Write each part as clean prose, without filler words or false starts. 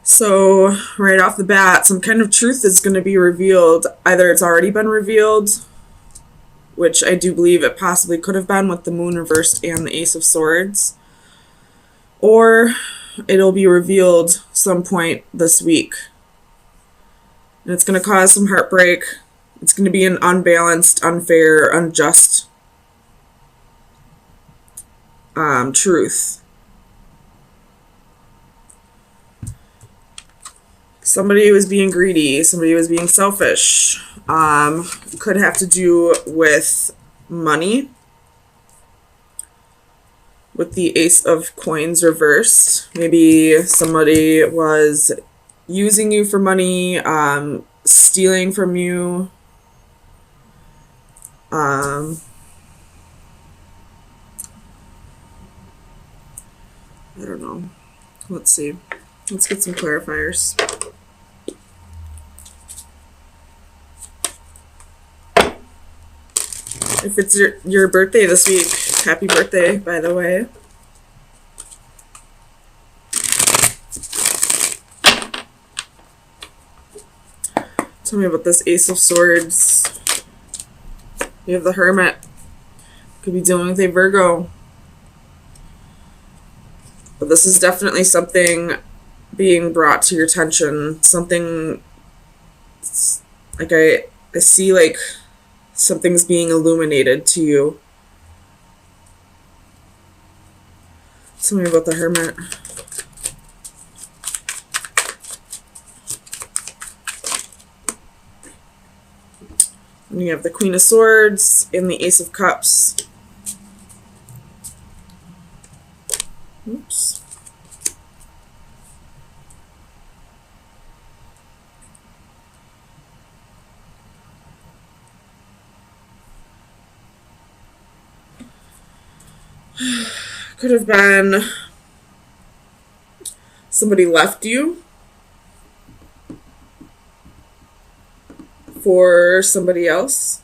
So, right off the bat, some kind of truth is going to be revealed. Either it's already been revealed, which I do believe it possibly could have been with the moon reversed and the Ace of Swords, or it'll be revealed some point this week. And it's going to cause some heartbreak. It's going to be an unbalanced, unfair, unjust truth. Somebody was being greedy. Somebody was being selfish. Could have to do with money. With the Ace of Coins reversed. Maybe somebody was using you for money, stealing from you. I don't know. Let's see. Let's get some clarifiers. If it's your birthday this week, happy birthday, by the way. Tell me about this Ace of Swords. You have the Hermit. Could be dealing with a Virgo. But this is definitely something being brought to your attention. Something, like I see like something's being illuminated to you. Tell me about the Hermit. And you have the Queen of Swords and the Ace of Cups. Oops. Could have been somebody left you for somebody else.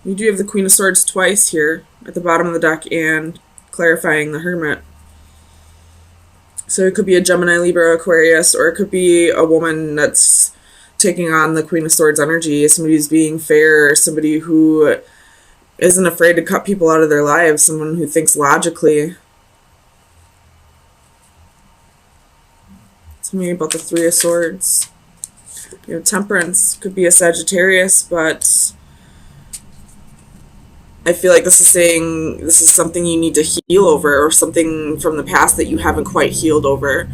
You do have the Queen of Swords twice here at the bottom of the deck and clarifying the Hermit. So it could be a Gemini, Libra, Aquarius, or it could be a woman that's taking on the Queen of Swords energy, somebody who's being fair, somebody who isn't afraid to cut people out of their lives, someone who thinks logically. Tell me about the Three of Swords. You have Temperance. Could be a Sagittarius, but I feel like this is saying this is something you need to heal over, or something from the past that you haven't quite healed over.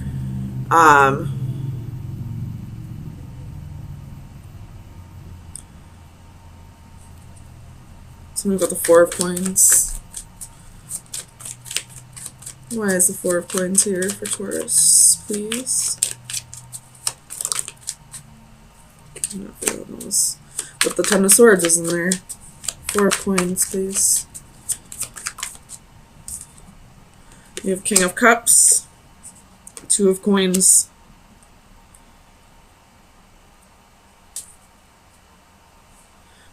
Tell me about the Four of Coins. Why is the Four of Coins here for Taurus, please? I'm not feeling those. But the Ten of Swords isn't there. Four of Coins, please. You have King of Cups, Two of Coins.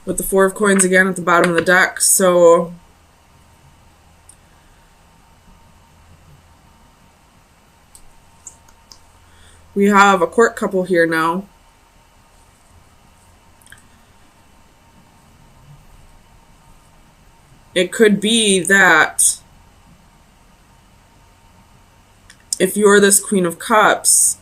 With the Four of Coins again at the bottom of the deck. So we have a court couple here now. It could be that if you're this Queen of Cups,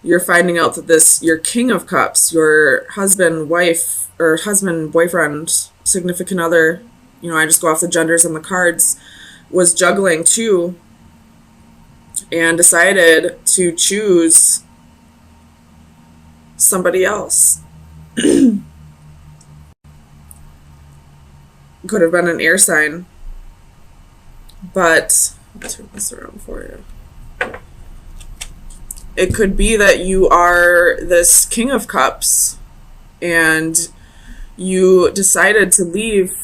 you're finding out that your King of Cups, your husband, wife, or husband, boyfriend, significant other, I just go off the genders on the cards, was juggling too and decided to choose somebody else. Could have been an air sign. But I'll turn this around for you. It could be that you are this King of Cups and you decided to leave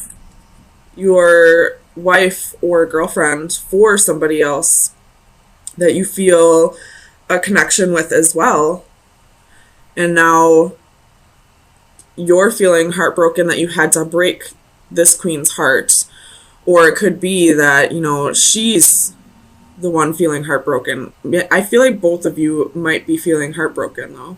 your wife or girlfriend for somebody else that you feel a connection with as well. And now you're feeling heartbroken that you had to break this queen's heart. Or it could be that, she's the one feeling heartbroken. I feel like both of you might be feeling heartbroken, though.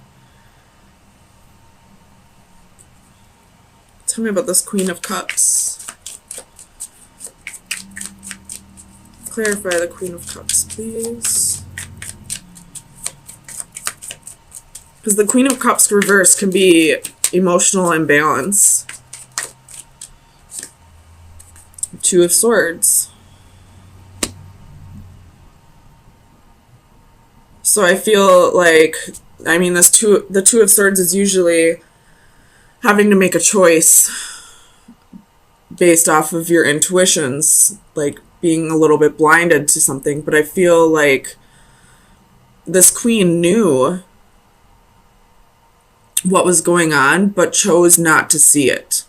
Tell me about this Queen of Cups. Clarify the Queen of Cups, please. Because the Queen of Cups reverse can be emotional imbalance. Two of Swords. So I feel like, I mean, the Two of Swords is usually having to make a choice based off of your intuitions, like being a little bit blinded to something. But I feel like this queen knew what was going on, but chose not to see it.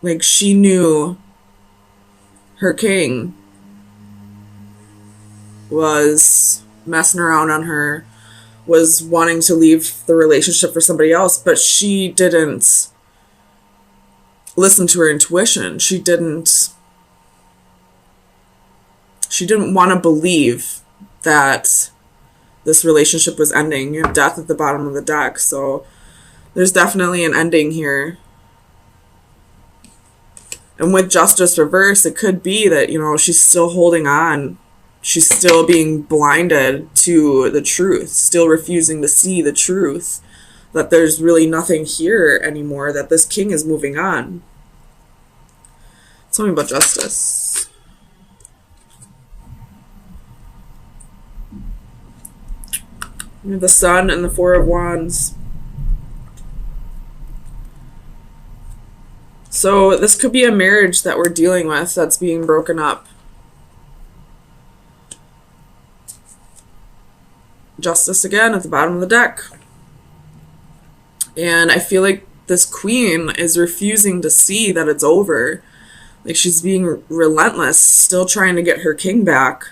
Like, she knew her king was messing around on her, was wanting to leave the relationship for somebody else, but she didn't listen to her intuition. She didn't want to believe that this relationship was ending. You have Death at the bottom of the deck, so there's definitely an ending here. And with Justice reverse, it could be that, you know, she's still holding on. She's still being blinded to the truth, still refusing to see the truth, that there's really nothing here anymore, that this king is moving on. Tell me about Justice. You have the Sun and the Four of Wands. So this could be a marriage that we're dealing with that's being broken up. Justice again at the bottom of the deck. And I feel like this queen is refusing to see that it's over. Like, she's being relentless, still trying to get her king back.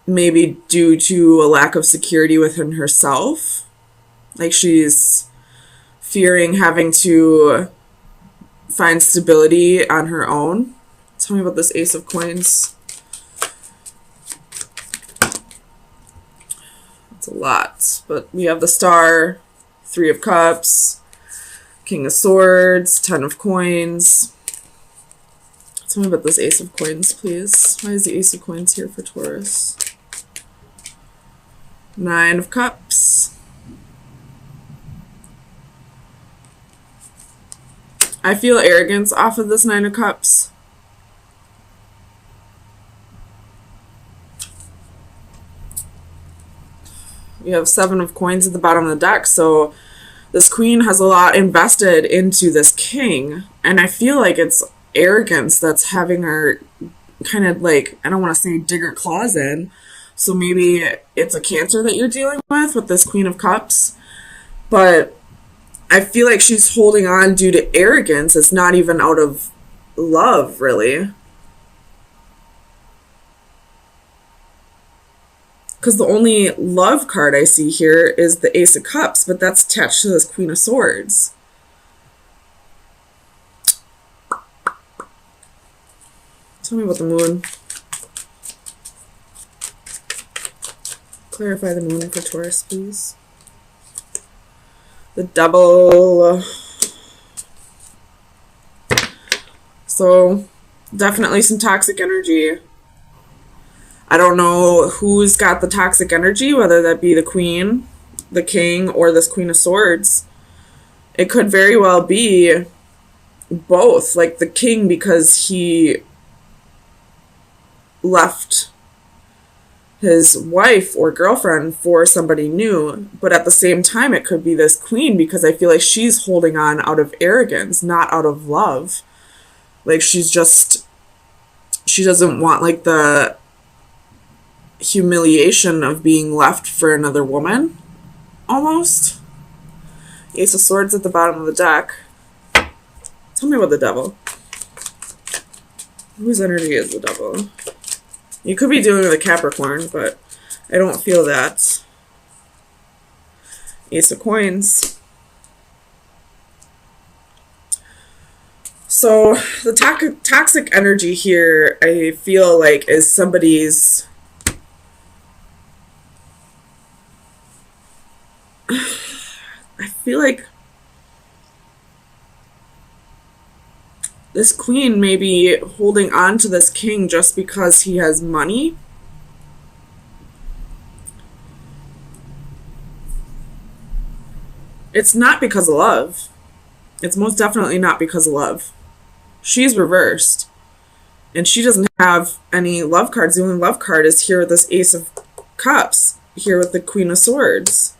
Maybe due to a lack of security within herself. Like, she's fearing having to find stability on her own. Tell me about this Ace of Coins. It's a lot, but we have the Star, Three of Cups, King of Swords, Ten of Coins. Tell me about this Ace of Coins, please. Why is the Ace of Coins here for Taurus? Nine of Cups. I feel arrogance off of this Nine of Cups. We have Seven of Coins at the bottom of the deck, so this queen has a lot invested into this king, and I feel like it's arrogance that's having her kind of, like, I don't want to say dig her claws in, so maybe it's a Cancer that you're dealing with this Queen of Cups, but I feel like she's holding on due to arrogance. It's not even out of love, really. Because the only love card I see here is the Ace of Cups, but that's attached to this Queen of Swords. Tell me about the Moon. Clarify the Moon for Taurus, please. The Devil. So, definitely some toxic energy. I don't know who's got the toxic energy, whether that be the Queen, the King, or this Queen of Swords. It could very well be both. Like the King, because he left his wife or girlfriend for somebody new, but at the same time it could be this Queen, because I feel like she's holding on out of arrogance, not out of love. Like, she doesn't want, like, the humiliation of being left for another woman, almost. Ace of Swords at the bottom of the deck. Tell me about the Devil. Whose energy is the Devil? You could be dealing with a Capricorn, but I don't feel that. Ace of Coins. So the toxic energy here, I feel like, is somebody's... I feel like this queen may be holding on to this king just because he has money. It's not because of love. It's most definitely not because of love. She's reversed. And she doesn't have any love cards. The only love card is here with this Ace of Cups. Here with the Queen of Swords.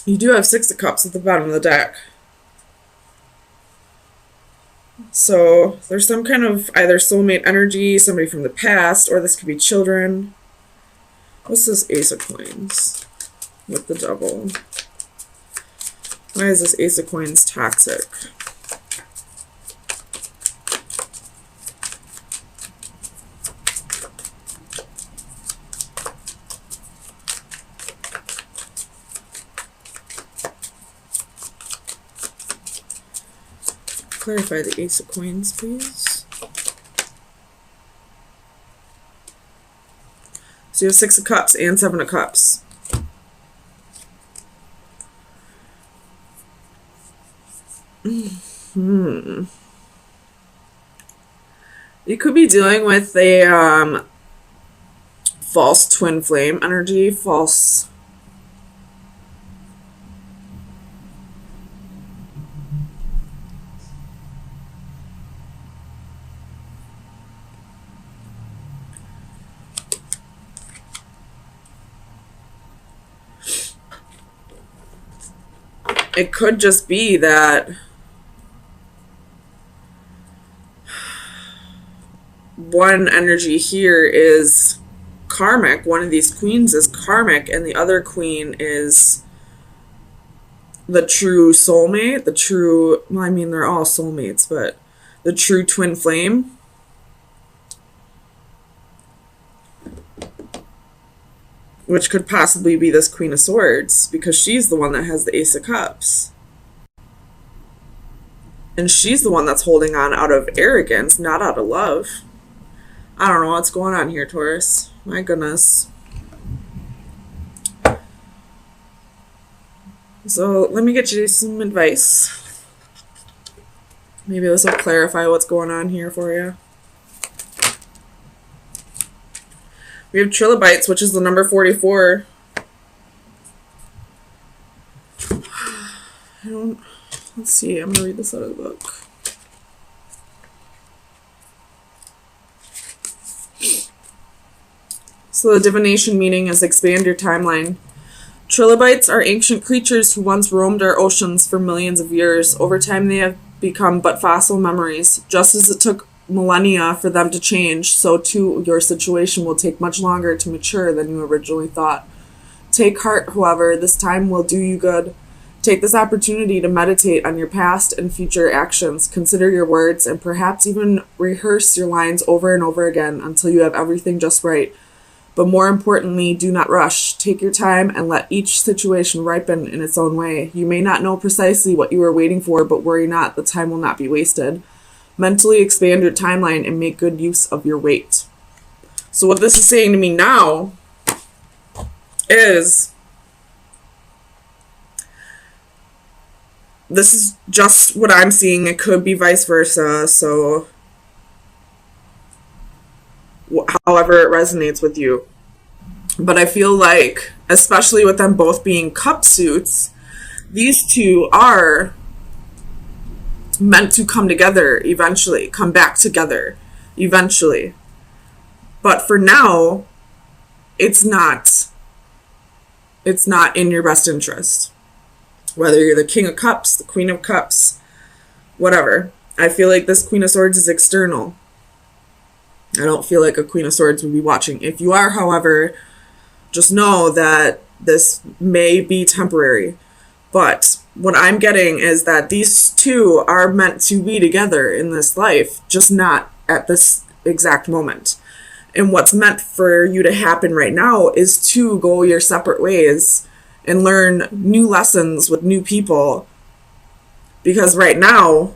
You do have Six of Cups at the bottom of the deck. So there's some kind of either soulmate energy, somebody from the past, or this could be children. What's this Ace of Coins with the double? Why is this Ace of Coins toxic? Clarify the Ace of Coins, please. So you have Six of Cups and Seven of Cups. You could be dealing with a false twin flame energy, false... It could just be that one energy here is karmic. One of these queens is karmic, and the other queen is the true soulmate, the true, well, I mean, they're all soulmates, but the true twin flame. Which could possibly be this Queen of Swords, because she's the one that has the Ace of Cups. And she's the one that's holding on out of arrogance, not out of love. I don't know what's going on here, Taurus. My goodness. So let me get you some advice. Maybe this will clarify what's going on here for you. We have trilobites, which is the number 44. Let's see, I'm going to read this out of the book. So the divination meaning is expand your timeline. Trilobites are ancient creatures who once roamed our oceans for millions of years. Over time, they have become but fossil memories. Just as it took millennia for them to change, so too your situation will take much longer to mature than you originally thought. Take heart, however, this time will do you good. Take this opportunity to meditate on your past and future actions. Consider your words and perhaps even rehearse your lines over and over again until you have everything just right. But more importantly, do not rush. Take your time and let each situation ripen in its own way. You may not know precisely what you are waiting for, but worry not, the time will not be wasted. Mentally expand your timeline and make good use of your weight. So what this is saying to me now is, this is just what I'm seeing. It could be vice versa. So however it resonates with you. But I feel like, especially with them both being cup suits, these two are meant to come together eventually, come back together eventually. But for now, it's not in your best interest. Whether you're the King of Cups, the Queen of Cups, whatever. I feel like this Queen of Swords is external. I don't feel like a Queen of Swords would be watching. If you are, however, just know that this may be temporary. But what I'm getting is that these two are meant to be together in this life, just not at this exact moment. And what's meant for you to happen right now is to go your separate ways and learn new lessons with new people Because right now,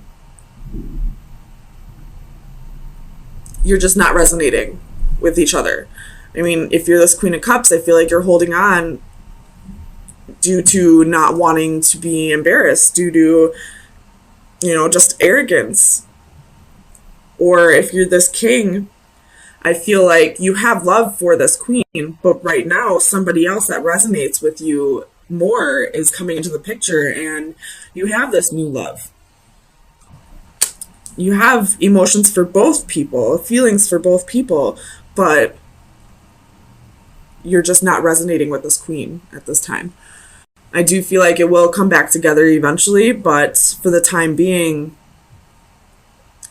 you're just not resonating with each other. I mean, if you're this Queen of Cups, I feel like you're holding on due to not wanting to be embarrassed, due to, you know, just arrogance. Or if you're this King, I feel like you have love for this Queen, but right now somebody else that resonates with you more is coming into the picture, and you have this new love. You have emotions for both people, feelings for both people, but you're just not resonating with this Queen at this time. I do feel like it will come back together eventually, but for the time being,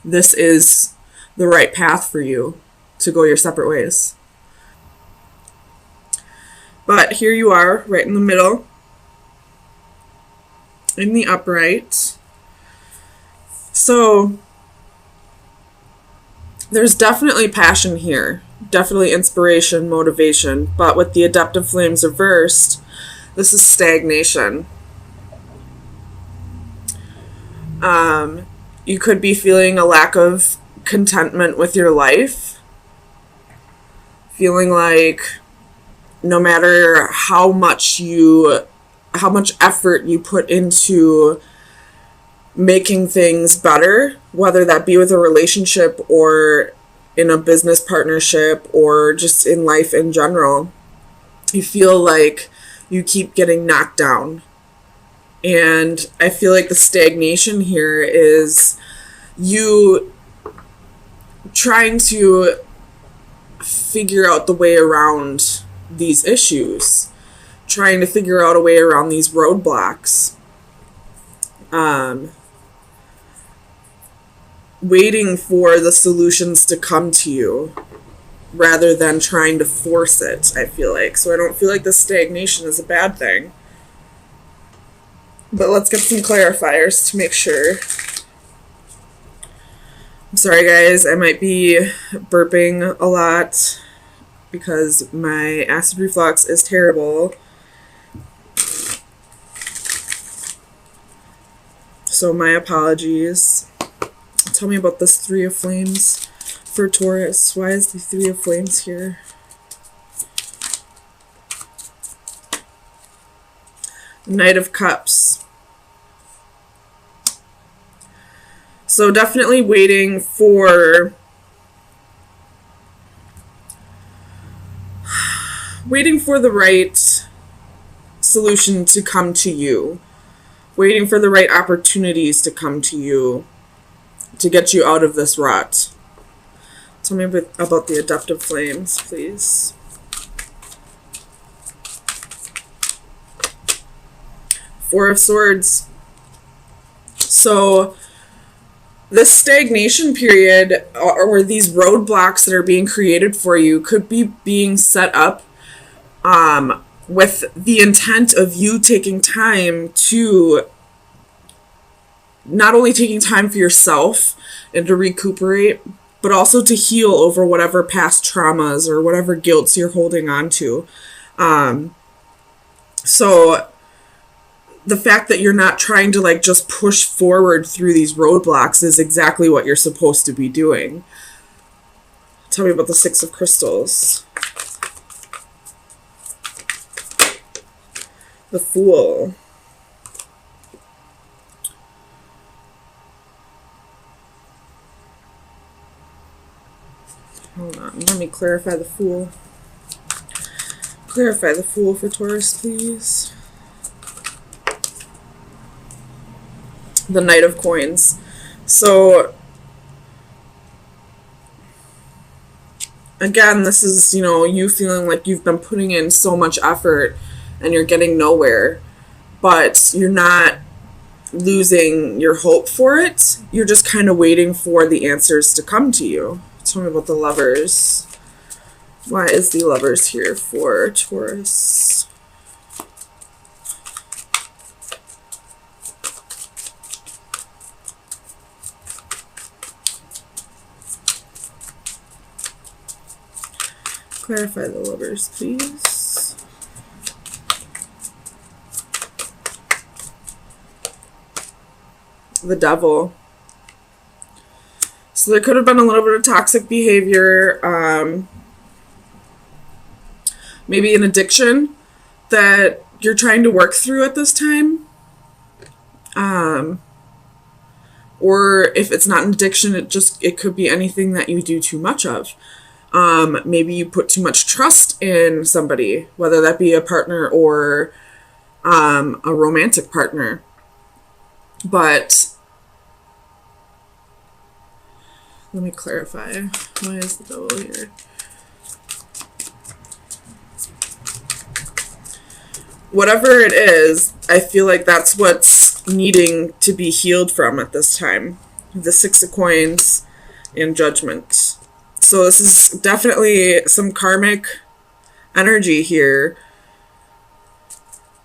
this is the right path for you to go your separate ways. But here you are, right in the middle, in the upright. So there's definitely passion here, definitely inspiration, motivation, but with the Adaptive Flames reversed, this is stagnation. You could be feeling a lack of contentment with your life, feeling like no matter how much effort you put into making things better, whether that be with a relationship or in a business partnership or just in life in general, you feel like you keep getting knocked down. And I feel like the stagnation here is you trying to figure out the way around these issues, trying to figure out a way around these roadblocks, waiting for the solutions to come to you rather than trying to force it, I feel like. So I don't feel like the stagnation is a bad thing. But let's get some clarifiers to make sure. I'm sorry, guys. I might be burping a lot because my acid reflux is terrible. So my apologies. Tell me about this Three of Flames for Taurus. Why is the Three of Flames here? Knight of Cups. So definitely waiting for the right solution to come to you. Waiting for the right opportunities to come to you to get you out of this rut. Tell me about the Adaptive Flames, please. Four of Swords. So this stagnation period, or these roadblocks that are being created for you, could be being set up with the intent of you taking time to, not only taking time for yourself and to recuperate, but also to heal over whatever past traumas or whatever guilts you're holding on to. So the fact that you're not trying to like just push forward through these roadblocks is exactly what you're supposed to be doing. Tell me about the Six of Crystals. The Fool. Hold on, let me clarify the Fool. Clarify the Fool for Taurus, please. The Knight of Coins. So again, this is, you know, you feeling like you've been putting in so much effort and you're getting nowhere, but you're not losing your hope for it. You're just kind of waiting for the answers to come to you. Tell me about the Lovers. Why is the Lovers here for Taurus? Clarify the Lovers, please. the Devil. So there could have been a little bit of toxic behavior, maybe an addiction that you're trying to work through at this time. Or if it's not an addiction, it could be anything that you do too much of. Maybe you put too much trust in somebody, whether that be a partner or a romantic partner. But let me clarify. Why is the Devil here? Whatever it is, I feel like that's what's needing to be healed from at this time. The Six of Coins and Judgment. So this is definitely some karmic energy here.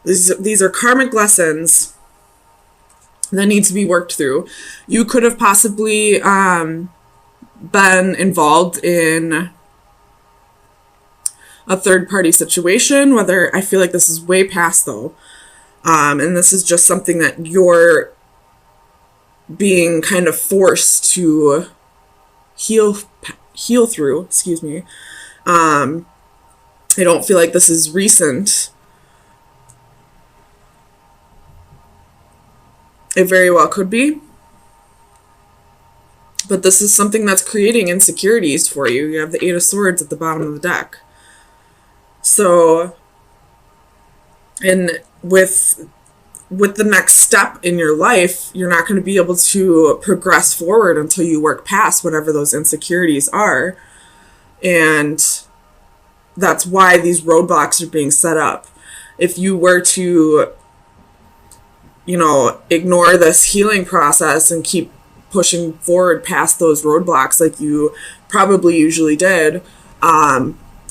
These are karmic lessons that need to be worked through. You could have possibly been involved in a third-party situation, whether I feel like this is way past, though. And this is just something that you're being kind of forced to heal through. Excuse me. I don't feel like this is recent. It very well could be. But this is something that's creating insecurities for you. You have the Eight of Swords at the bottom of the deck. So, and with the next step in your life, you're not going to be able to progress forward until you work past whatever those insecurities are. And that's why these roadblocks are being set up. If you were to, ignore this healing process and keep pushing forward past those roadblocks like you probably usually did,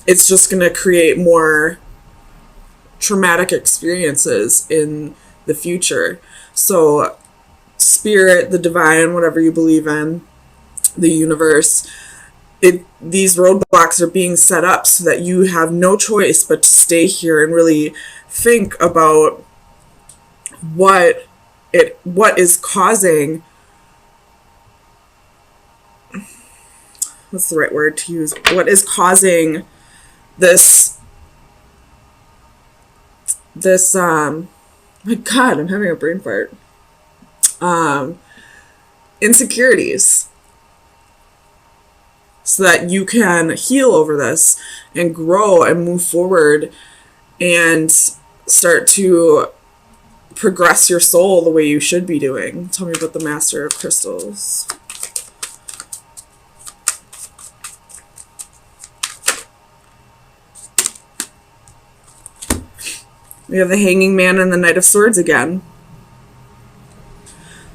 it's just going to create more traumatic experiences in the future. So spirit, the divine, whatever you believe in, the universe, these roadblocks are being set up so that you have no choice but to stay here and really think about what is causing, what's the right word to use? What is causing this my God, I'm having a brain fart. Insecurities. So that you can heal over this and grow and move forward and start to progress your soul the way you should be doing. Tell me about the Master of Crystals. We have the Hanging Man and the Knight of Swords again.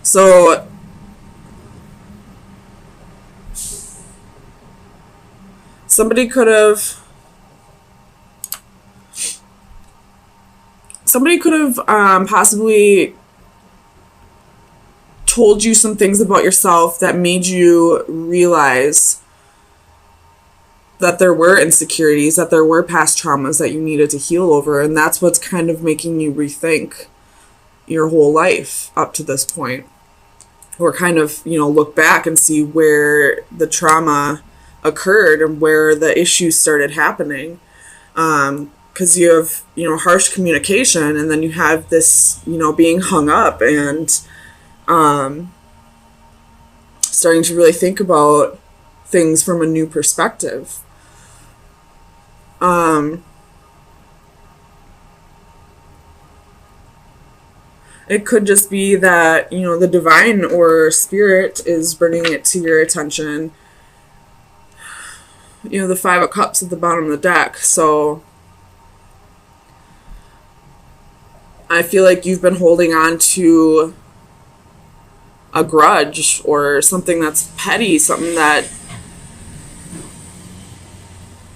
So somebody could have possibly told you some things about yourself that made you realize that there were insecurities, that there were past traumas that you needed to heal over, and that's what's kind of making you rethink your whole life up to this point. Or kind of, look back and see where the trauma occurred and where the issues started happening. Because you have, harsh communication, and then you have this, being hung up and starting to really think about things from a new perspective. It could just be that, the divine or spirit is bringing it to your attention. The Five of Cups at the bottom of the deck. So I feel like you've been holding on to a grudge or something that's petty, something that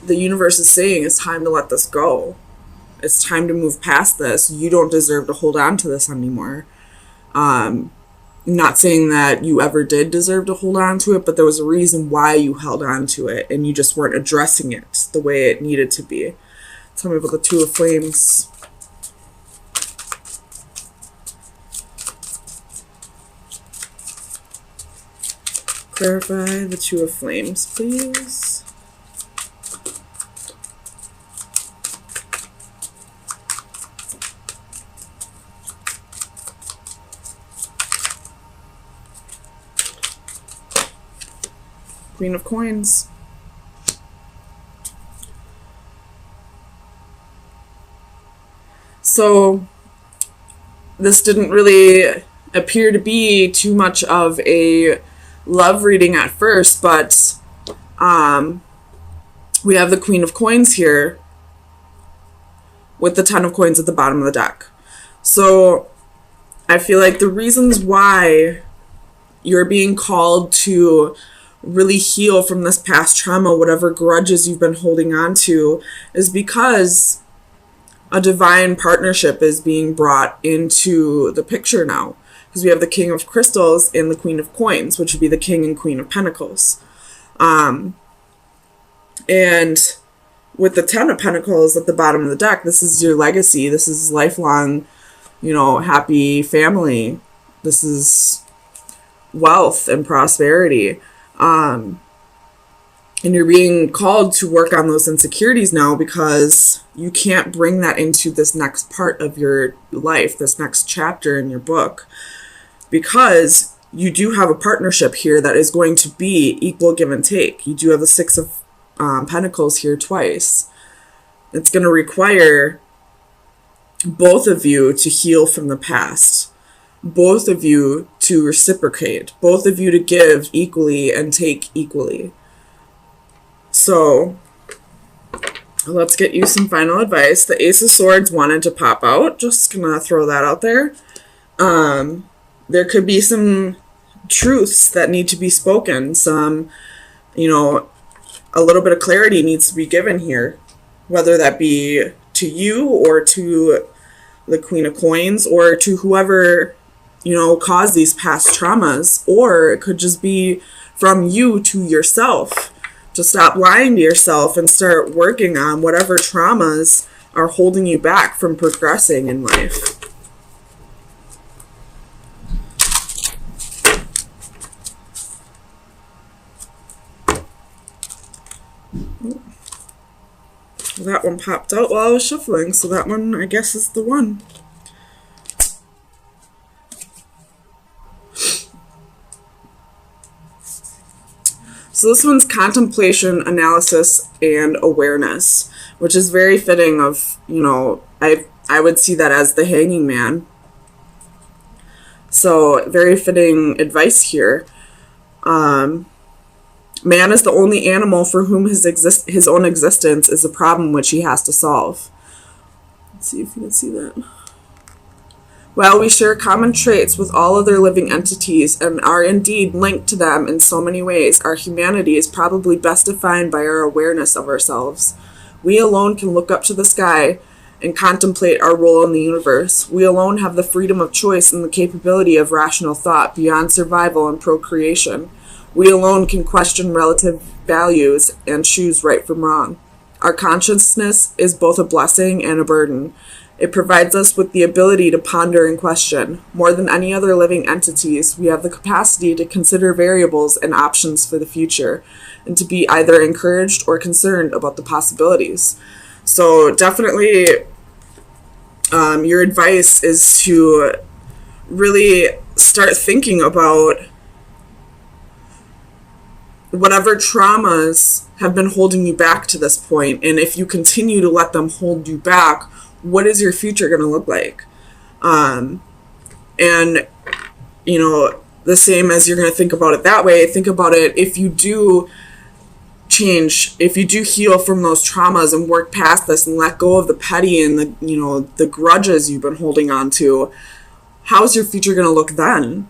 the universe is saying it's time to let this go. It's time to move past this. You don't deserve to hold on to this anymore. Not saying that you ever did deserve to hold on to it, but there was a reason why you held on to it, and you just weren't addressing it the way it needed to be. Tell me about the Two of Flames. Clarify the Two of Flames, please. Queen of Coins. So this didn't really appear to be too much of a love reading at first, but we have the Queen of Coins here with the Ten of Coins at the bottom of the deck. So I feel like the reasons why you're being called to really heal from this past trauma, whatever grudges you've been holding on to, is because a divine partnership is being brought into the picture now. Because we have the King of Crystals and the Queen of Coins, which would be the King and Queen of Pentacles. And with the Ten of Pentacles at the bottom of the deck, this is your legacy. This is lifelong, happy family. This is wealth and prosperity. And you're being called to work on those insecurities now because you can't bring that into this next part of your life, this next chapter in your book, because you do have a partnership here that is going to be equal give and take. You do have the Six of Pentacles here twice. It's going to require both of you to heal from the past, both of you to reciprocate, both of you to give equally and take equally. So let's get you some final advice. The Ace of Swords wanted to pop out. Just gonna throw that out there. There could be some truths that need to be spoken. Some, a little bit of clarity needs to be given here, whether that be to you or to the Queen of Coins or to whoever, caused these past traumas, or it could just be from you to yourself. To stop lying to yourself and start working on whatever traumas are holding you back from progressing in life. Well, that one popped out while I was shuffling, so that one, I guess, is the one. So this one's contemplation, analysis, and awareness, which is very fitting of, I would see that as the Hanging Man. So very fitting advice here. Man is the only animal for whom his own existence is a problem which he has to solve. Let's see if you can see that. While we share common traits with all other living entities and are indeed linked to them in so many ways, our humanity is probably best defined by our awareness of ourselves. We alone can look up to the sky and contemplate our role in the universe. We alone have the freedom of choice and the capability of rational thought beyond survival and procreation. We alone can question relative values and choose right from wrong. Our consciousness is both a blessing and a burden. It provides us with the ability to ponder and question. More than any other living entities, we have the capacity to consider variables and options for the future, and to be either encouraged or concerned about the possibilities. So definitely, your advice is to really start thinking about whatever traumas have been holding you back to this point, and if you continue to let them hold you back, what is your future going to look like? And, the same as you're going to think about it that way, think about it if you do change, if you do heal from those traumas and work past this and let go of the petty and the grudges you've been holding on to, how's your future going to look then?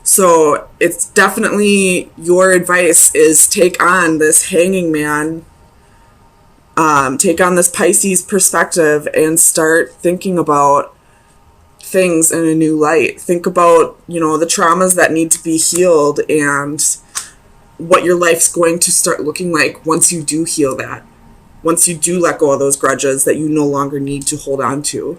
So it's definitely your advice is take on this Hanging Man, take on this Pisces perspective and start thinking about things in a new light. Think about, the traumas that need to be healed and what your life's going to start looking like once you do heal that. Once you do let go of those grudges that you no longer need to hold on to.